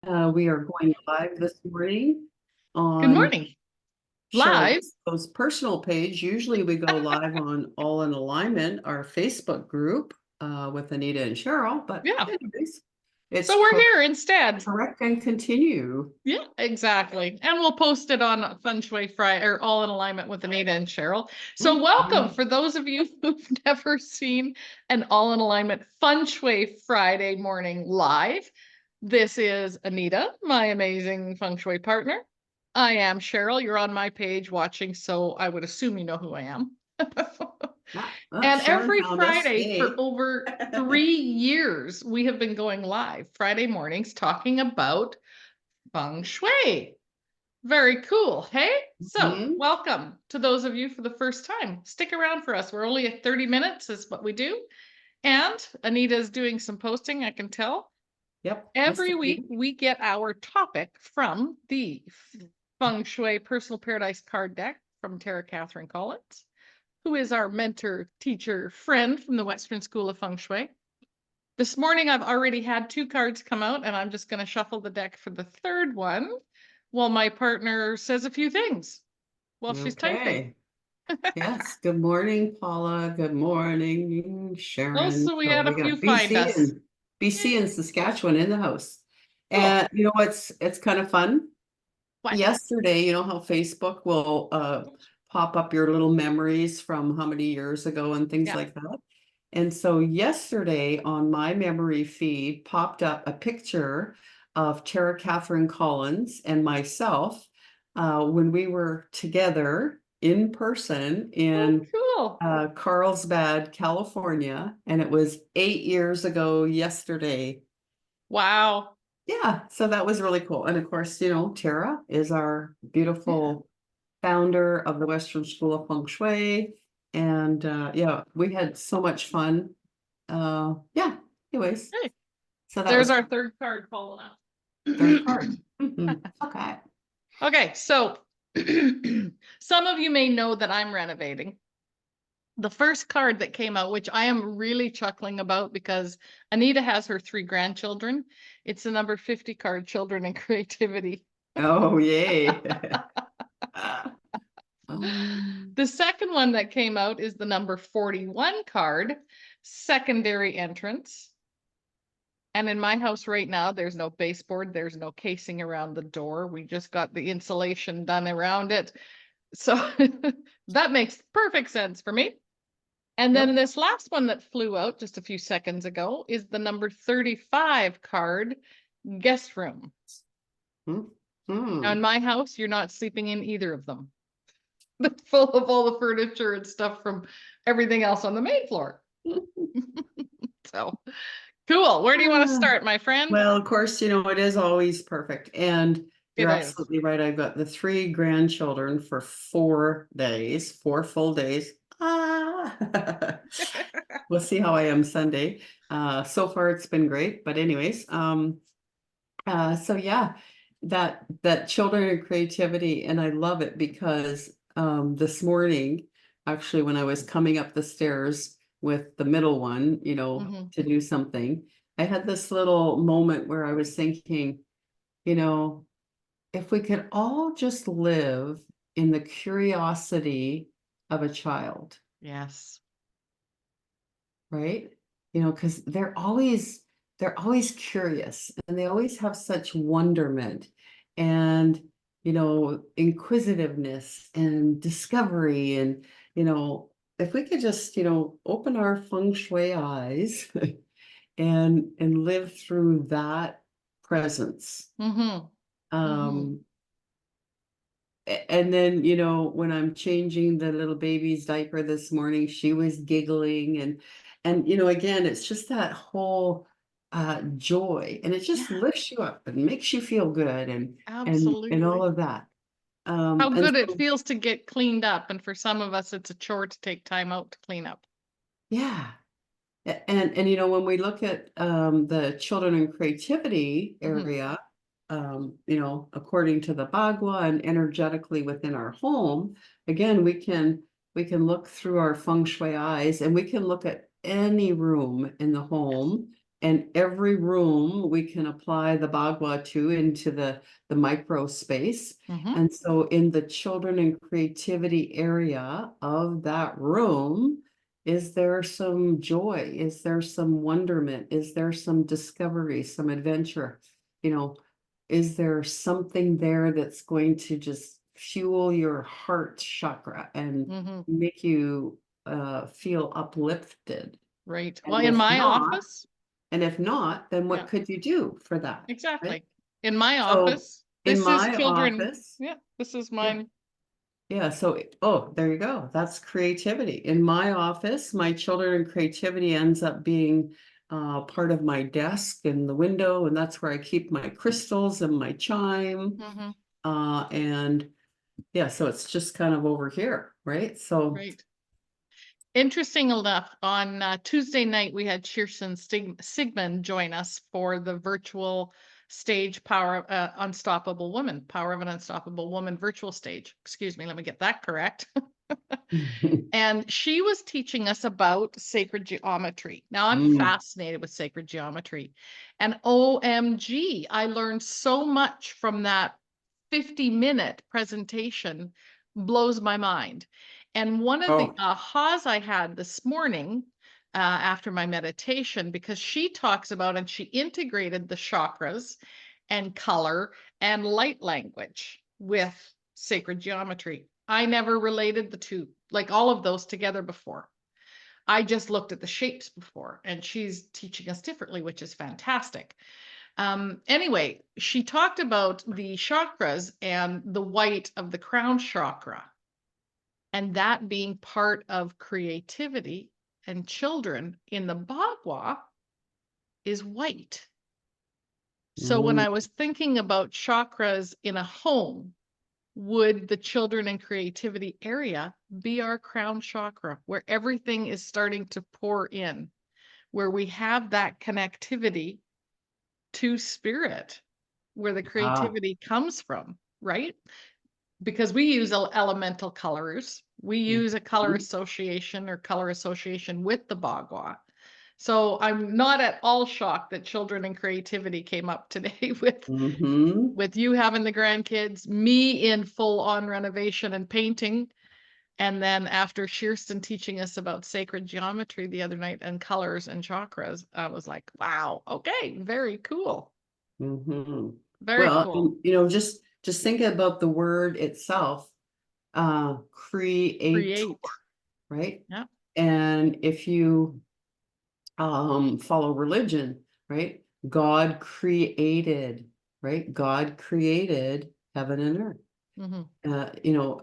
We are going live this morning Good on morning. Cheryl Live. Viczko's personal page. Usually we go live on All in Alignment, our Facebook group, with Anita and Cheryl, but Yeah. anyways, it's So we're here instead. correct and continue. Yeah, exactly. And we'll post it on Feng Shui Friday or All in Alignment with Anita and Cheryl. So welcome for those of you who've never seen an All in Alignment Feng Shui Friday morning live. This is Anita, my amazing Feng Shui partner. I am Cheryl. You're on my page watching, so I would assume you know who I am. And Sharon every found us. Friday for Yay. over 3 years, we have been going live Friday mornings talking about Feng Shui. Very cool. Hey, so Mhm. welcome to those of you for the first time. Stick around for us. We're only at 30 minutes is what we do. And Anita is doing some posting, I can tell. Yep. Every week we get our topic from the Feng Shui Personal Paradise card deck from Tara Catherine Collins, who is our mentor, teacher, friend from the Western School of Feng Shui. This morning, I've already had 2 cards come out, and I'm just going to shuffle the deck for the third one while my partner says a few things while she's typing. Okay. Yes. Good morning, Paula. Good morning, Sharon. Also, we So had we a few got find us. BC and Saskatchewan in the house. Cool. And you know what's it's kind of fun. What? Yesterday, you know how Facebook will pop up your little memories from how many years ago and things Yeah. like that. And so yesterday on my memory feed popped up a picture of Tara Catherine Collins and myself when we were together in person Oh, in cool. Carlsbad, California. And it was 8 years ago yesterday. Wow. Yeah, so that was really cool. And of course, you know, Tara is our Yeah. beautiful founder of the Western School of Feng Shui. And yeah, we had so much fun. Yeah, anyways, Hey, so that there's was our third card falling out. third card. Okay. Okay, so some of you may know that I'm renovating. The first card that came out, which I am really chuckling about because Anita has her 3 grandchildren. It's the number 50 card, Children and Creativity. Oh, yay. The second one that came out is the number 41 card, Secondary Entrance. And in my house right now, there's no baseboard, there's no casing around the door. We just got the insulation done around it. So that makes perfect sense for me. And then Yep. this last one that flew out just a few seconds ago is the number 35 card, Guest Room. Now in my house, you're not sleeping in either of them. They're full of all the furniture and stuff from everything else on the main floor. So cool. Where do you want to start, my friend? Well, of course, you know, it is always perfect. And you're It is. absolutely right. I've got the 3 grandchildren for 4 days, 4 full days. We'll see how I am Sunday. So far it's been great. But anyways, so yeah, that children and creativity, and I love it because this morning, actually, when I was coming up the stairs with the middle one, you know, to do something, I had this little moment where I was thinking, you know, if we could all just live in the curiosity of a child, Yes. right? You know, because they're always curious and they always have such wonderment and, you know, inquisitiveness and discovery. And, you know, if we could just, you know, open our feng shui eyes and live through that presence. Um, and then, you know, when I'm changing the little baby's diaper this morning, she was giggling and you know, again, it's just that whole joy, and it just Yeah, lifts you up and makes you feel good and all absolutely. of that. How And good it so feels to get cleaned up. And for some of us, it's a chore to take time out to clean up. yeah. And you know, when we look at the children and creativity area, you know, according to the Bagua and energetically within our home, again, we can look through our feng shui eyes and we can look at any room in the Yes. home and every room we can apply the Bagua to into the micro space. Mhm. And so in the children and creativity area of that room, is there some joy? Is there some wonderment? Is there some discovery, some adventure? You know, is there something there that's going to just fuel your heart chakra and Mhm. make you feel uplifted? Right. Well, And in if my not, office, then yeah, what could you do for that? Right? exactly. In my So office, in this is my children. office, Yeah, this is yeah, mine. yeah. So, oh, there you go. That's creativity. In my office, my children and creativity ends up being part of my desk and the window, and that's where I keep my crystals and my chime. Mhm. And yeah, so it's just kind of over here, right? So, Right. Interesting enough, on Tuesday night, we had Kirsten Sigmund join us for the virtual stage Unstoppable Woman, Power of an Unstoppable Woman virtual stage. Excuse me, let me get that correct. And she was teaching us about sacred geometry. Now I'm Mm. fascinated with sacred geometry. And OMG, I learned so much from that 50-minute presentation, blows my mind. And one of the Oh, ahas I had this morning after my meditation, because she talks about and she integrated the chakras and color and light language with sacred geometry. I never related the two, like all of those together before. I just looked at the shapes before, and she's teaching us differently, which is fantastic. Anyway, she talked about the chakras and the white of the crown chakra, and that being part of creativity, and children in the Bagua is white. So when mm, I was thinking about chakras in a home, would the children and creativity area be our crown chakra, where everything is starting to pour in, where we have that connectivity to spirit, where the ah, creativity comes from, right? Because we use elemental colors. We use a color mhm, association or color association with the Bagua. So I'm not at all shocked that children and creativity came up today mhm. with you having the grandkids, me in full on renovation and painting. And then after Shearston teaching us about sacred geometry the other night and colors and chakras, I was like, wow, okay, very cool. Mhm. Very Well, cool. and, just think about the word itself, creator, Create. right? Yeah. And if you follow religion, right? God created, right? God created heaven and earth. Hmm.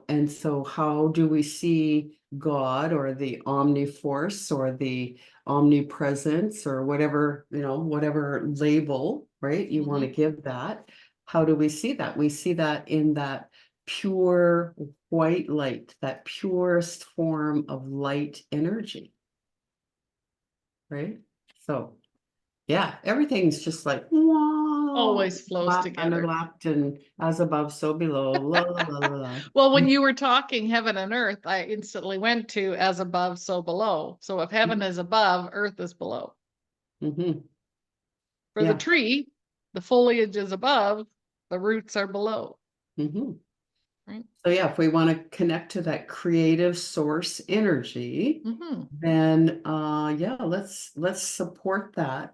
And so how do we see God or the omniforce or the omnipresence or whatever, whatever label, right? You want Hmm. to give that. How do we see that? We see that in that pure white light, that purest form of light energy, right? So yeah, everything's just like wow, Always flows lapped, together. underlapped, and as above, so below. La la la la la. Well, when you were talking heaven and earth, I instantly went to as above, so below. So if heaven is above, earth is below. Mm-hmm. For the Yeah. tree, the foliage is above, the roots are below, Mm-hmm. right? So yeah, if we want to connect to that creative source energy, Hmm. then yeah, let's support that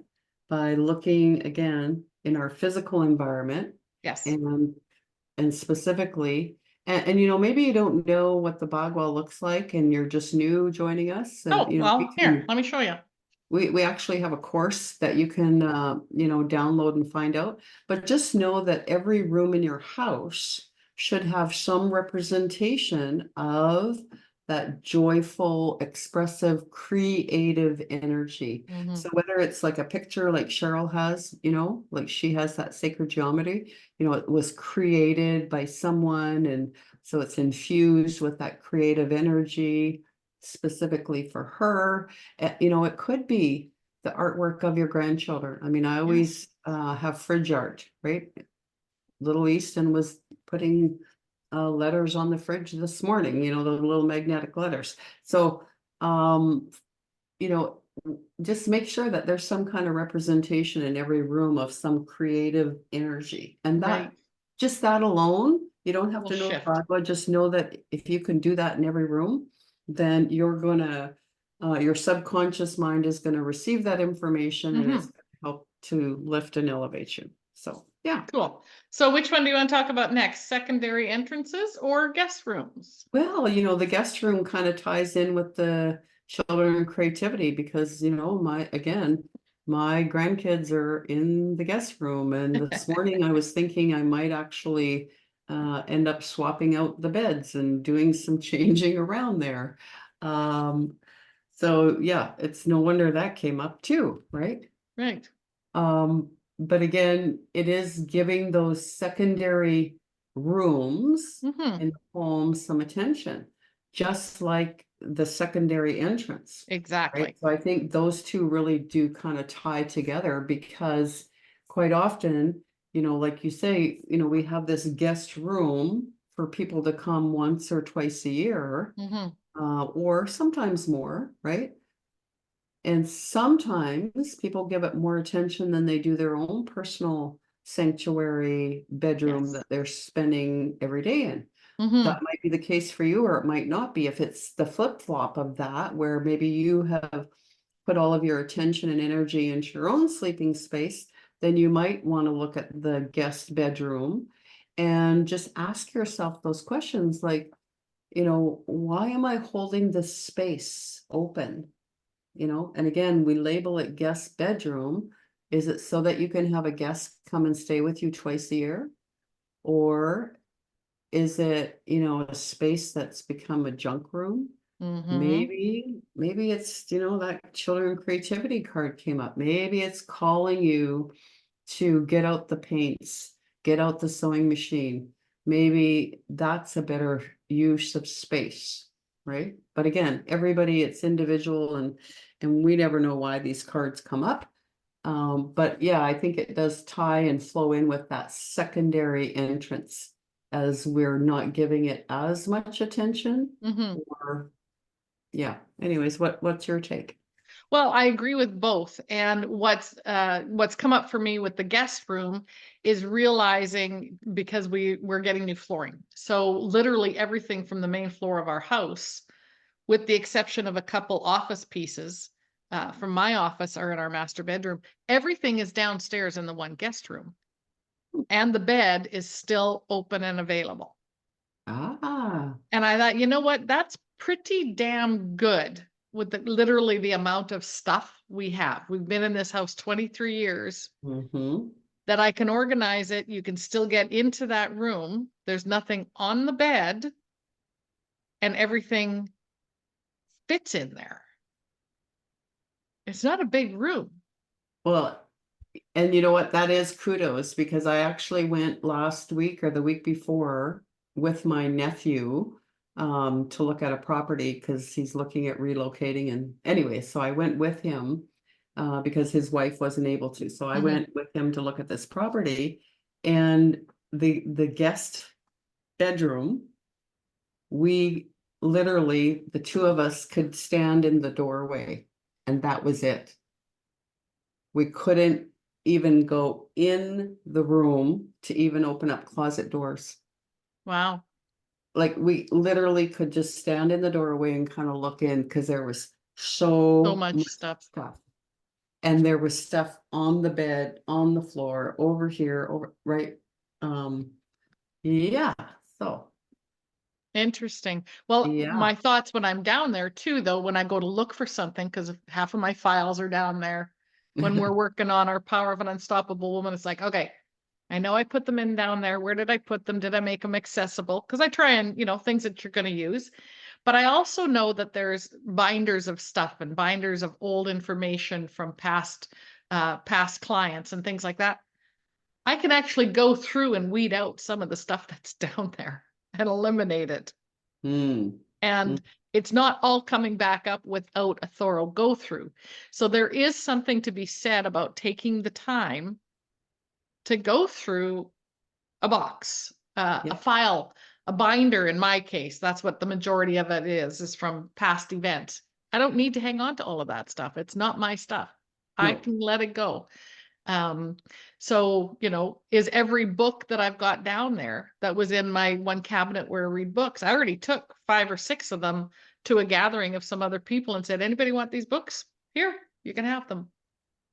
by looking again in our physical environment Yes. and specifically and maybe you don't know what the Bagua looks like and you're just new joining us. Oh, well, here, let me show you. We actually have a course that you can download and find out. But just know that every room in your house should have some representation of that joyful, expressive, creative energy. Hmm. So whether it's like a picture like Cheryl has, like she has that sacred geometry, it was created by someone, and so it's infused with that creative energy specifically for her. It could be the artwork of your grandchildren. I mean, I Yeah. always have fridge art, right? Little Easton was putting letters on the fridge this morning, the little magnetic letters. So, just make sure that there's some kind of representation in every room of some creative energy. And Right. just that alone, you don't have Will to know shift. God, just know that if you can do that in every room, then you're gonna, your subconscious mind is gonna receive that information and it's gonna help to lift and elevate you. So, yeah. Cool. So which one do you want to talk about next? Secondary entrances or guest rooms? Well, the guest room kind of ties in with the children and creativity because, my grandkids are in the guest room. And this morning I was thinking I might actually end up swapping out the beds and doing some changing around there. So yeah, it's no wonder that came up too, right? Right. But again, it is giving those secondary rooms Mm-hmm. in the home some attention, just like the secondary entrance, right? Exactly. So I think those two really do kind of tie together because quite often, like you say, we have this guest room for people to come once or twice a year, Mm-hmm. or sometimes more, right? And sometimes people give it more attention than they do their own personal sanctuary bedroom Yes. that they're spending every day in. Mm-hmm. That might be the case for you, or it might not be. If it's the flip-flop of that, where maybe you have put all of your attention and energy into your own sleeping space, then you might want to look at the guest bedroom and just ask yourself those questions like, why am I holding this space open? And again, we label it guest bedroom. Is it so that you can have a guest come and stay with you twice a year? Or is it, a space that's become a junk room? Mm-hmm. Maybe it's, that children creativity card came up. Maybe it's calling you to get out the paints, get out the sewing machine. Maybe that's a better use of space, right? But again, everybody, it's individual and we never know why these cards come up. But yeah, I think it does tie and flow in with that secondary entrance as we're not giving it as much attention Mm-hmm. or yeah. Anyways, what's your take? Well, I agree with both. And what's come up for me with the guest room is realizing because we're getting new flooring. So literally everything from the main floor of our house, with the exception of a couple office pieces from my office are in our master bedroom. Everything is downstairs in the one guest room. And the bed is still open and available. Ah. And I thought, you know what? That's pretty damn good with literally the amount of stuff we have. We've been in this house 23 years Mm-hmm. that I can organize it. You can still get into that room. There's nothing on the bed and everything fits in there. It's not a big room. Well, and you know what? That is kudos because I actually went last week or the week before with my nephew to look at a property because he's looking at relocating. And anyway, so I went with him because his wife wasn't able to. So I Mhm. went with him to look at this property and the guest bedroom, we literally, the two of us could stand in the doorway and that was it. We couldn't even go in the room to even open up closet doors. Wow. Like we literally could just stand in the doorway and kind of look in because there was So so much much stuff. stuff. And there was stuff on the bed, on the floor, over here, over right. Um, yeah. So Interesting. Well, yeah. my thoughts when I'm down there too, though, when I go to look for something, because half of my files are down there. When we're working on our Power of an Unstoppable Woman, it's like, okay, I know I put them in down there. Where did I put them? Did I make them accessible? Because I try and, things that you're going to use. But I also know that there's binders of stuff and binders of old information from past clients and things like that. I can actually go through and weed out some of the stuff that's down there and eliminate it. Mm, mm, And it's not all coming back up without a thorough go through. So there is something to be said about taking the time to go through a box, a yeah. file, a binder. In my case, that's what the majority of it is from past events. I don't need to hang on to all of that stuff. It's not my stuff. I No. can let it go. So, is every book that I've got down there that was in my one cabinet where I read books, I already took 5 or 6 of them to a gathering of some other people and said, anybody want these books? Here, you can have them.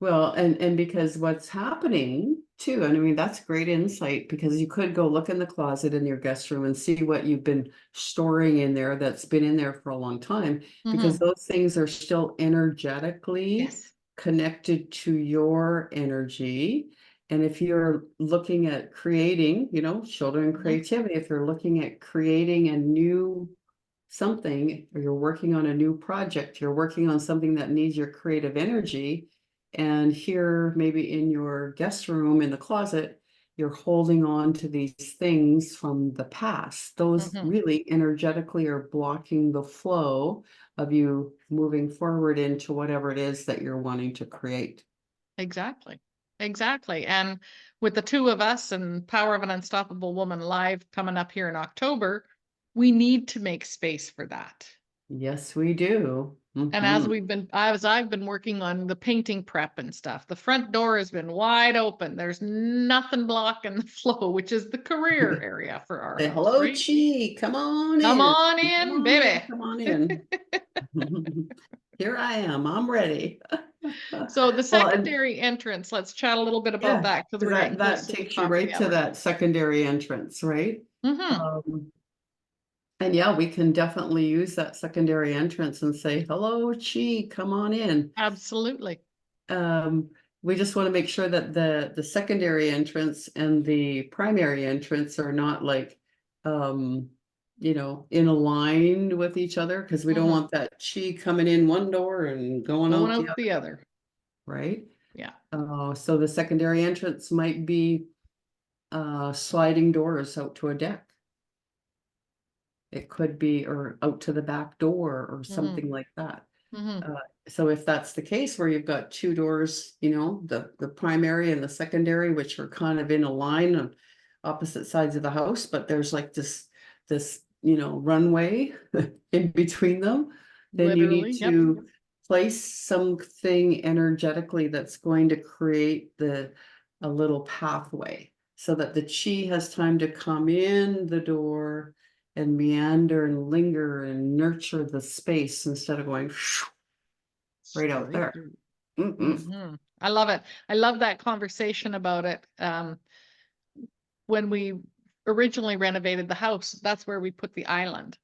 Well, and because what's happening too, and I mean, that's great insight, because you could go look in the closet in your guest room and see what you've been storing in there that's been in there for a long time, because Mhm. those things are still energetically Yes. connected to your energy. And if you're looking at creating, children Mhm. creativity, if you're looking at creating a new something, or you're working on a new project, you're working on something that needs your creative energy, and here maybe in your guest room in the closet, you're holding on to these things from the past, those Mhm. really energetically are blocking the flow of you moving forward into whatever it is that you're wanting to create. Exactly. Exactly. And with the two of us and Power of an Unstoppable Woman Live coming up here in October, we need to make space for that. Yes, we do. And as I've been working on the painting prep and stuff, the front door has been wide open. There's nothing blocking the flow, which is the career area for our Say house, hello, right? Chi. Come on Come in. on Come in, on in. baby. Come on in. Here I am. I'm ready. So the Well, and secondary entrance, let's chat a little bit about yeah, that because because we're getting that close to the takes you top of right the to hour. that secondary entrance, right? Hmm. Um, and yeah, we can definitely use that secondary entrance and say, hello, Chi, come on in. Absolutely. Um, we just want to make sure that the secondary entrance and the primary entrance are not like, um, in aligned with each other, because we don't Hmm. want that chi coming in one door and going Going out the out other, the other. right? Yeah. So the secondary entrance might be sliding doors out to a deck. It could be, or out to the back door or Hmm. something like that. Hmm. Uh, so if that's the case where you've got 2 doors, the primary and the secondary, which are kind of in a line on opposite sides of the house, but there's like this runway in between them, then you need Literally. Yep. to place something energetically that's going to create a little pathway, so that the chi has time to come in the door and meander and linger and nurture the space, instead of going right out Straight there. through. Mm-mm. Hmm. I love it. I love that conversation about it. When we originally renovated the house, that's where we put the island.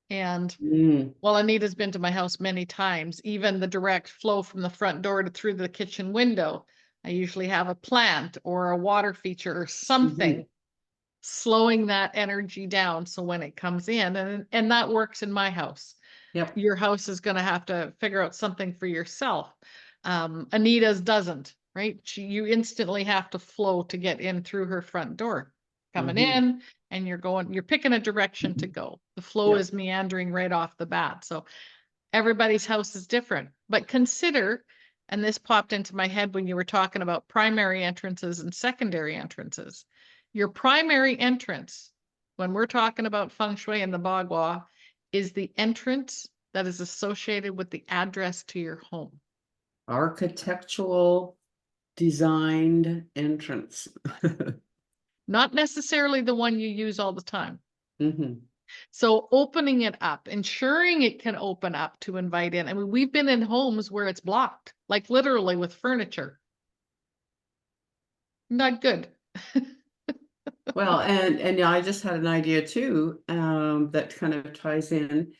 And Mm. well, Anita's been to my house many times, even the direct flow from the front door to through the kitchen window. I usually have a plant or a water feature or Mhm. something slowing that energy down. So when it comes in, and that works in my house. Yep. Your house is going to have to figure out something for yourself. Anita's doesn't, right? You instantly have to flow to get in through her front door. Coming Mhm. in and you're picking a direction to go. The flow Yep. is meandering right off the bat. So everybody's house is different, but consider, and this popped into my head when you were talking about primary entrances and secondary entrances. Your primary entrance, when we're talking about feng shui and the bagua, is the entrance that is associated with the address to your home. Architectural designed entrance. Not necessarily the one you use all the time. Mhm. So opening it up, ensuring it can open up to invite in. I mean, we've been in homes where it's blocked, like literally with furniture. Not good. Well, and yeah, I just had an idea too, that kind of ties in.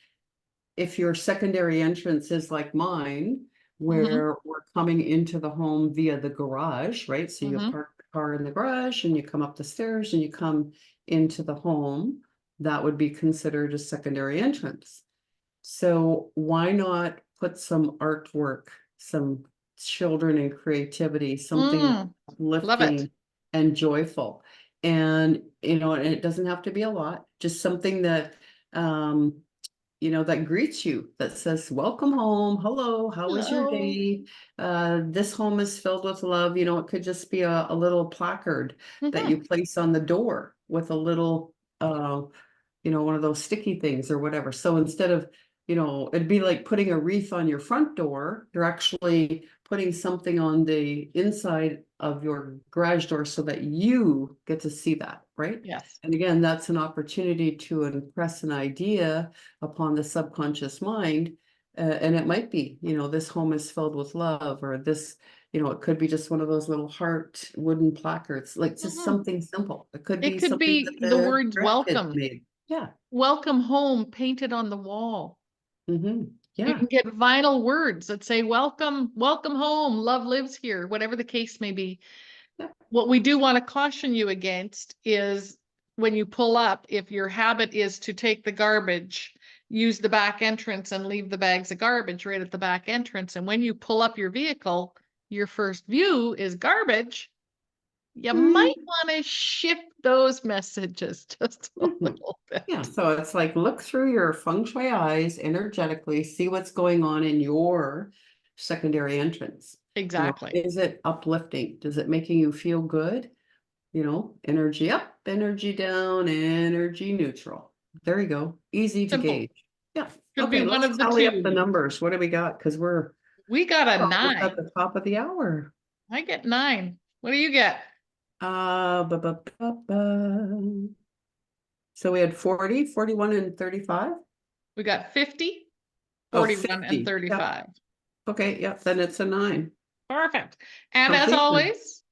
If your secondary entrance is like mine, Hmm. where we're coming into the home via the garage, right? So you Hmm. park the car in the garage and you come up the stairs and you come into the home, that would be considered a secondary entrance. So why not put some artwork, some children and creativity, something Mm, love it. uplifting and joyful? And and it doesn't have to be a lot, just something that um that greets you, that says, welcome home, hello, how was your Hello. day? This home is filled with love. It could just be a little placard that Hmm. you place on the door with a little one of those sticky things or whatever. So instead of you know, it'd be like putting a wreath on your front door. You're actually putting something on the inside of your garage door so that you get to see that, right? Yes. And again, that's an opportunity to impress an idea upon the subconscious mind. And it might be, you know, this home is filled with love, or this, you know, it could be just one of those little heart wooden placards, like just Mhm. something simple. It could It be could something be that the the words grandkids welcome, made. Yeah. welcome home painted on the wall. You Yeah. can get vinyl words that say welcome, welcome home, love lives here, whatever the case may be. Yeah. What we do want to caution you against is when you pull up, if your habit is to take the garbage, use the back entrance and leave the bags of garbage right at the back entrance. And when you pull up your vehicle, your first view is garbage. You might want to shift those messages just a Mhm. little bit. Yeah, so it's like look through your feng shui eyes energetically, see what's going on in your secondary entrance. You know, Exactly. is it uplifting? Does it making you feel good? You know, energy up, energy down, energy neutral. There you go. Easy to Simple. gauge. Yeah. Could be Okay, one let's of the tally up the two. numbers. What do we got? Because we're We got a almost at 9. the top of the hour. I get 9. What do you get? Ba, ba, ba, ba. So we had 40, 41, and 35. We got 50, Oh, 41, and 50. Yep. 35. Okay, yep, then it's a 9. Perfect. And as Completion. always,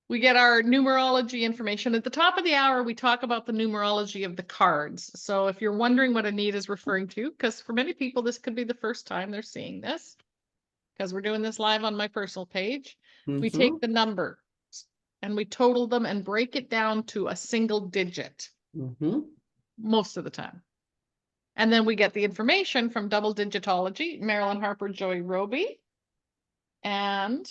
we get our numerology information. At the top of the hour, we talk about the numerology of the cards. So if you're wondering what Anita is referring to, because for many people, this could be the first time they're seeing this, because we're doing this live on my personal page, we take Mhm, the number and we total them and break it down to a single digit mhm. most of the time. And then we get the information from Double Digitology, Marilyn Harper, Joy Roby. And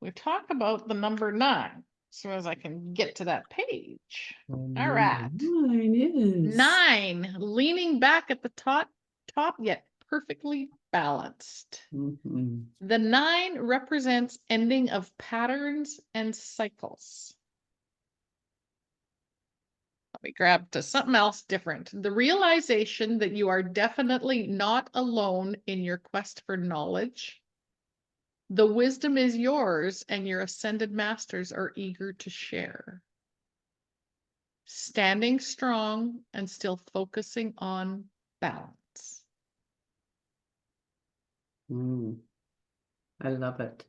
we talk about the number 9. So as I can get to that page. All right. Mine is. 9, leaning back at the top yet perfectly balanced. Mhm. The 9 represents ending of patterns and cycles. Let me grab to something else different. The realization that you are definitely not alone in your quest for knowledge. The wisdom is yours and your ascended masters are eager to share. Standing strong and still focusing on balance. Mm, I love it.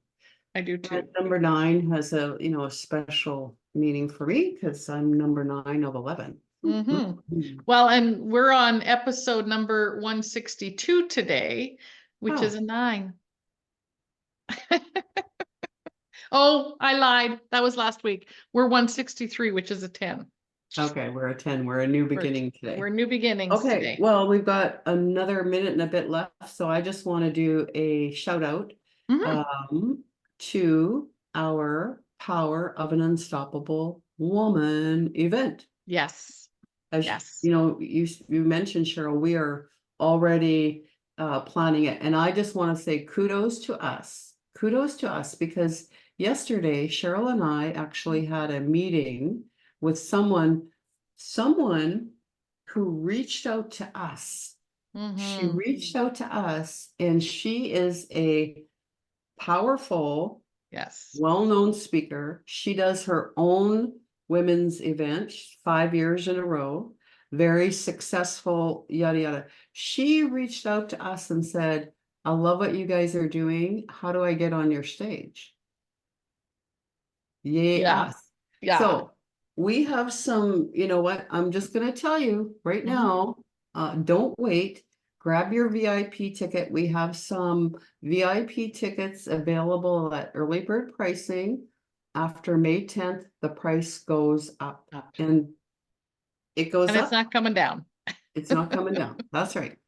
I do And too. number 9 has a, you know, a special meaning for me because I'm number 9 of 11. Mhm. Well, and we're on episode number 162 today, which is Oh, a 9. Oh, I lied. That was last week. We're 163, which is a 10. okay, we're a 10. We're a new We're, beginning we're today. new beginnings Okay, today. well, we've got another minute and a bit left, so I just want to do a shout out Mhm. to our Power of an Unstoppable Woman event. Yes. As Yes. you know, you mentioned, Cheryl, we are already planning it, and I just want to say kudos to us, because yesterday Cheryl and I actually had a meeting with someone who reached out to us. She Mm-hmm. reached out to us, and she is a powerful, Yes. well-known speaker. She does her own women's event 5 years in a row, very successful, yada yada. She reached out to us and said, I love what you guys are doing. How do I get on your stage? Yeah. Yes. Yeah. So we have some, you know what? I'm just going to tell you right Mhm. now, don't wait. Grab your VIP ticket. We have some VIP tickets available at early bird pricing. After May 10th, the price goes up, Up. and it goes And it's up. not coming down. It's not coming down. That's right.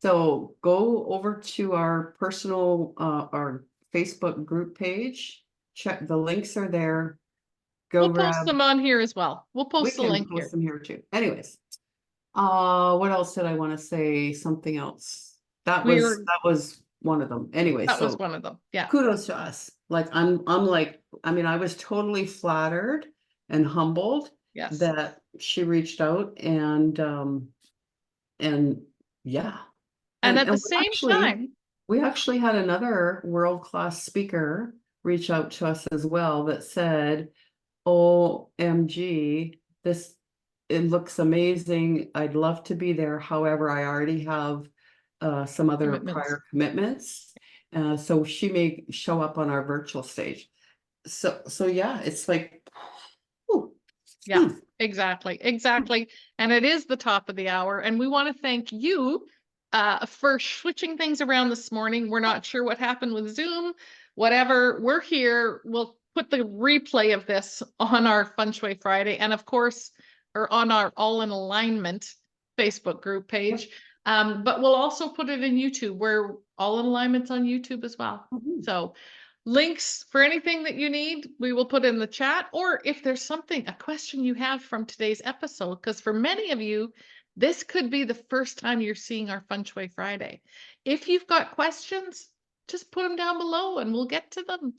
So go over to our personal, our Facebook group page. Check the links are there. Go We'll post grab. them on here as well. We'll We post the can link post here. them here too. Anyways, what else did I want to say? Something else. We're That was one of them. Anyway, that was so one of them. Yeah. kudos to us. Like I'm like, I mean, I was totally flattered and humbled Yes. that she reached out, and yeah, And at the we same time, we actually had another world-class speaker reach out to us as well that said, OMG, it looks amazing. I'd love to be there. However, I already have some other commitments. prior commitments. So she may show up on our virtual stage. So yeah, it's like, whew, Yeah, exactly. And it is the top of the hour. And we want to thank you for switching things around this morning. We're not sure what happened with Zoom, whatever. We're here. We'll put the replay of this on our Feng Shui Friday and of course, or on our All in Alignment Facebook group page. But we'll also put it in YouTube. We're All in Alignment's on YouTube as well. So links for anything that you need, we will put in the chat, or if there's a question you have from today's episode, because for many of you, this could be the first time you're seeing our Feng Shui Friday. If you've got questions, just put them down below and we'll get to them.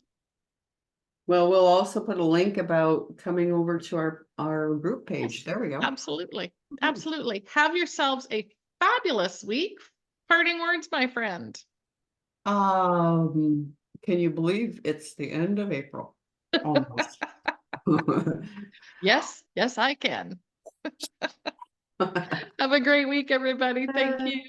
Well, we'll also put a link about coming over to our group page. There we go. Absolutely. Absolutely. Have yourselves a fabulous week. Parting words, my friend. Can you believe it's the end of April? Almost. Yes, I can. Have a great week, everybody. Thank you.